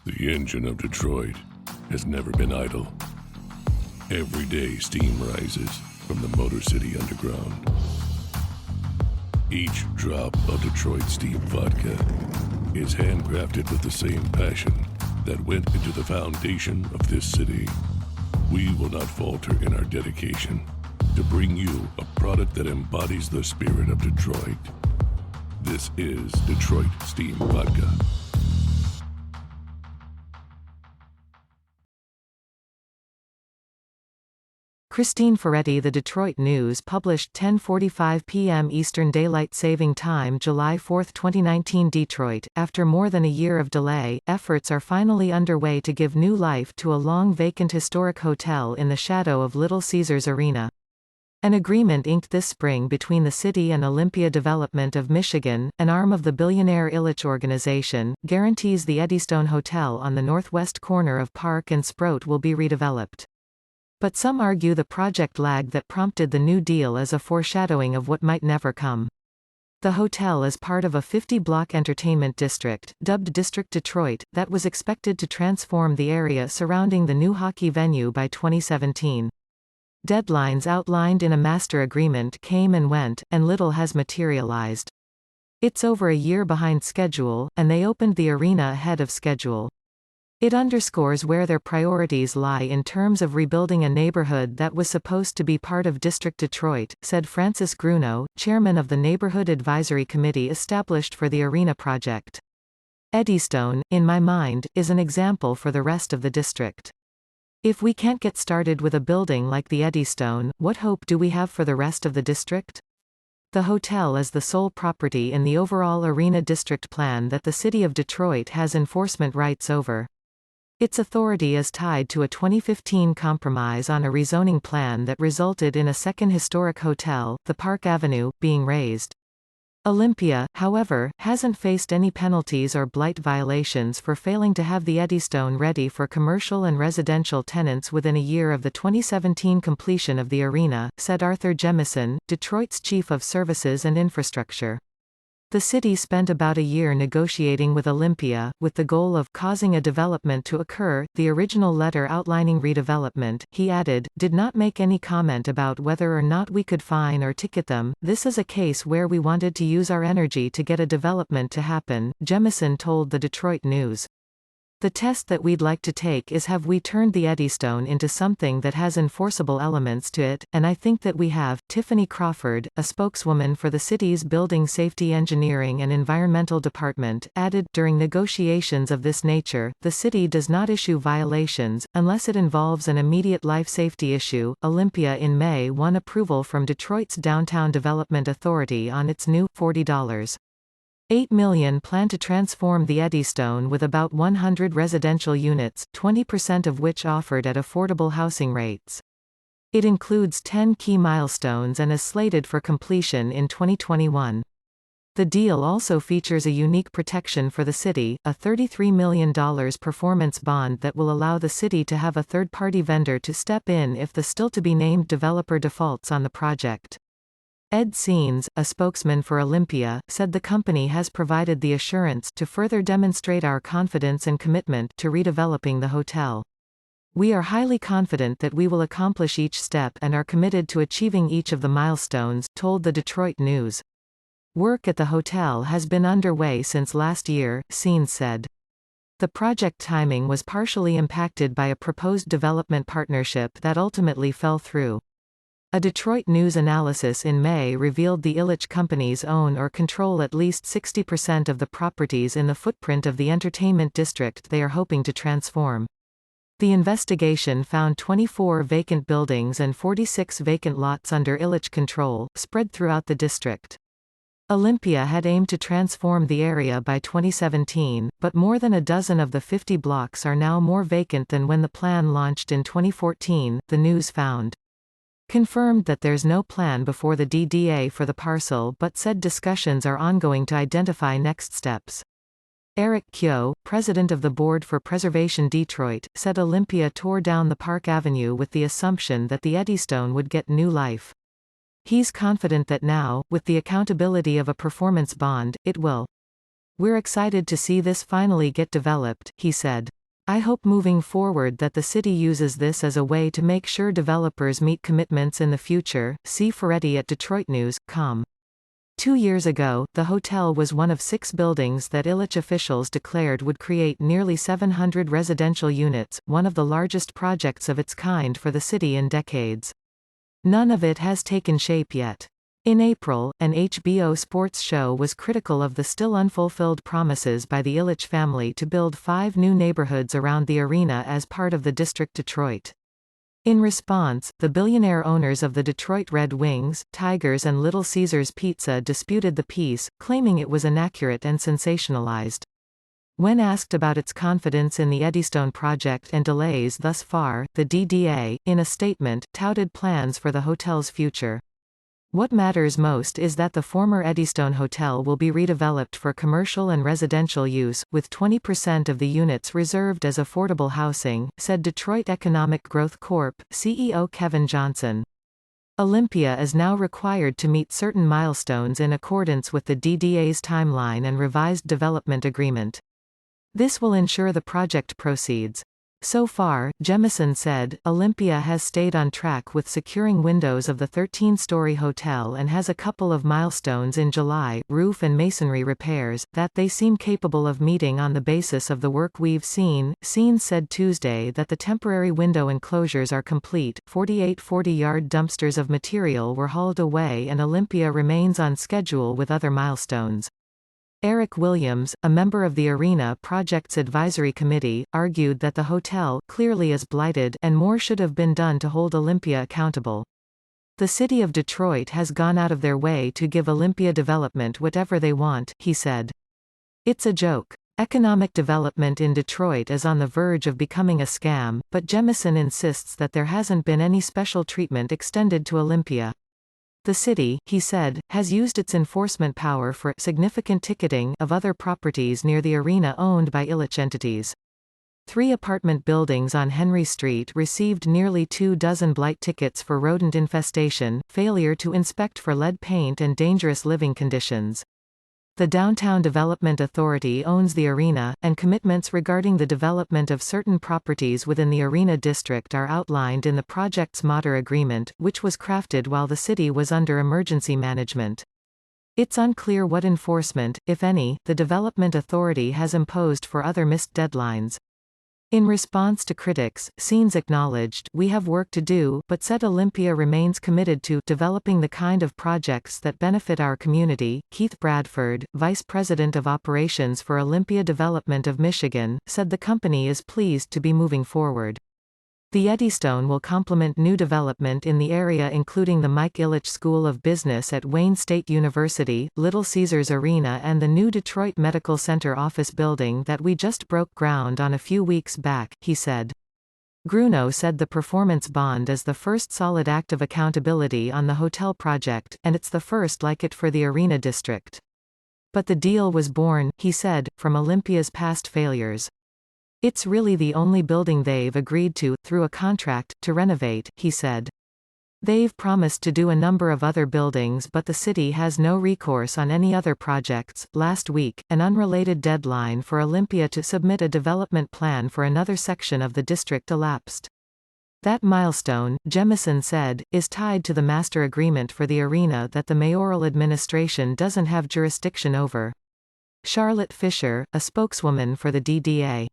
The engine of Detroit has never been idle. Every day steam rises from the Motor City Underground. Each drop of Detroit steam vodka is handcrafted with the same passion that went into the foundation of this city. We will not falter in our dedication to bring you a product that embodies the spirit of Detroit. This is Detroit Steam Vodka. Christine Ferretti. The Detroit News published 10:45 p.m. Eastern Daylight Saving Time, July 4, 2019. Detroit. After more than a year of delay, efforts are finally underway to give new life to a long-vacant historic hotel in the shadow of Little Caesars Arena. An agreement inked this spring between the city and Olympia Development of Michigan, an arm of the billionaire Ilitch organization, guarantees the Eddystone Hotel on the northwest corner of Park and Sproat will be redeveloped. But some argue the project lag that prompted the New Deal is a foreshadowing of what might never come. The hotel is part of a 50-block entertainment district, dubbed District Detroit, that was expected to transform the area surrounding the new hockey venue by 2017. Deadlines outlined in a master agreement came and went, and little has materialized. It's over a year behind schedule, and they opened the arena ahead of schedule. It underscores where their priorities lie in terms of rebuilding a neighborhood that was supposed to be part of District Detroit, said Francis Grunow, chairman of the Neighborhood Advisory Committee established for the arena project. Eddystone, in my mind, is an example for the rest of the district. If we can't get started with a building like the Eddystone, what hope do we have for the rest of the district? The hotel is the sole property in the overall arena district plan that the city of Detroit has enforcement rights over. Its authority is tied to a 2015 compromise on a rezoning plan that resulted in a second historic hotel, the Park Avenue, being razed. Olympia, however, hasn't faced any penalties or blight violations for failing to have the Eddystone ready for commercial and residential tenants within a year of the 2017 completion of the arena, said Arthur Jemison, Detroit's Chief of Services and Infrastructure. The city spent about a year negotiating with Olympia, with the goal of causing a development to occur. The original letter outlining redevelopment, he added, did not make any comment about whether or not we could fine or ticket them. This is a case where we wanted to use our energy to get a development to happen, Jemison told the Detroit News. The test that we'd like to take is, have we turned the Eddystone into something that has enforceable elements to it, and I think that we have. Tiffany Crawford, a spokeswoman for the city's Building Safety Engineering and Environmental Department, added, during negotiations of this nature, the city does not issue violations, unless it involves an immediate life safety issue. Olympia in May won approval from Detroit's Downtown Development Authority on its new, $40.8 million plan to transform the Eddystone with about 100 residential units, 20% of which offered at affordable housing rates. It includes 10 key milestones and is slated for completion in 2021. The deal also features a unique protection for the city, a $33 million performance bond that will allow the city to have a third-party vendor to step in if the still-to-be-named developer defaults on the project. Ed Scenes, a spokesman for Olympia, said the company has provided the assurance to further demonstrate our confidence and commitment to redeveloping the hotel. We are highly confident that we will accomplish each step and are committed to achieving each of the milestones, told the Detroit News. Work at the hotel has been underway since last year, Scenes said. The project timing was partially impacted by a proposed development partnership that ultimately fell through. A Detroit News analysis in May revealed the Ilitch companies own or control at least 60% of the properties in the footprint of the entertainment district they are hoping to transform. The investigation found 24 vacant buildings and 46 vacant lots under Ilitch control, spread throughout the district. Olympia had aimed to transform the area by 2017, but more than a dozen of the 50 blocks are now more vacant than when the plan launched in 2014, the news found. Confirmed that there's no plan before the DDA for the parcel, but said discussions are ongoing to identify next steps. Eric Kyo, president of the Board for Preservation Detroit, said Olympia tore down the Park Avenue with the assumption that the Eddystone would get new life. He's confident that now, with the accountability of a performance bond, it will. We're excited to see this finally get developed, he said. I hope moving forward that the city uses this as a way to make sure developers meet commitments in the future. See Ferretti at DetroitNews.com. 2 years ago, the hotel was one of 6 buildings that Ilitch officials declared would create nearly 700 residential units, one of the largest projects of its kind for the city in decades. None of it has taken shape yet. In April, an HBO sports show was critical of the still unfulfilled promises by the Ilitch family to build 5 new neighborhoods around the arena as part of the District Detroit. In response, the billionaire owners of the Detroit Red Wings, Tigers and Little Caesars Pizza disputed the piece, claiming it was inaccurate and sensationalized. When asked about its confidence in the Eddystone project and delays thus far, the DDA, in a statement, touted plans for the hotel's future. What matters most is that the former Eddystone Hotel will be redeveloped for commercial and residential use, with 20% of the units reserved as affordable housing, said Detroit Economic Growth Corp. CEO Kevin Johnson. Olympia is now required to meet certain milestones in accordance with the DDA's timeline and revised development agreement. This will ensure the project proceeds. So far, Jemison said, Olympia has stayed on track with securing windows of the 13-story hotel and has a couple of milestones in July, roof and masonry repairs, that they seem capable of meeting on the basis of the work we've seen. Scenes said Tuesday that the temporary window enclosures are complete, 48 40-yard dumpsters of material were hauled away and Olympia remains on schedule with other milestones. Eric Williams, a member of the Arena Project's Advisory Committee, argued that the hotel clearly is blighted and more should have been done to hold Olympia accountable. The city of Detroit has gone out of their way to give Olympia development whatever they want, he said. It's a joke. Economic development in Detroit is on the verge of becoming a scam, but Jemison insists that there hasn't been any special treatment extended to Olympia. The city, he said, has used its enforcement power for significant ticketing of other properties near the arena owned by Ilitch entities. 3 apartment buildings on Henry Street received nearly 24 blight tickets for rodent infestation, failure to inspect for lead paint and dangerous living conditions. The Downtown Development Authority owns the arena, and commitments regarding the development of certain properties within the arena district are outlined in the project's Mater Agreement, which was crafted while the city was under emergency management. It's unclear what enforcement, if any, the Development Authority has imposed for other missed deadlines. In response to critics, Scenes acknowledged, "We have work to do," but said Olympia remains committed to developing the kind of projects that benefit our community. Keith Bradford, Vice President of Operations for Olympia Development of Michigan, said the company is pleased to be moving forward. The Eddystone will complement new development in the area including the Mike Ilitch School of Business at Wayne State University, Little Caesars Arena and the new Detroit Medical Center office building that we just broke ground on a few weeks back, he said. Grunow said the performance bond is the first solid act of accountability on the hotel project, and it's the first like it for the arena district. But the deal was born, he said, from Olympia's past failures. It's really the only building they've agreed to, through a contract, to renovate, he said. They've promised to do a number of other buildings, but the city has no recourse on any other projects. Last week, an unrelated deadline for Olympia to submit a development plan for another section of the district elapsed. That milestone, Jemison said, is tied to the master agreement for the arena that the mayoral administration doesn't have jurisdiction over. Charlotte Fisher, a spokeswoman for the DDA,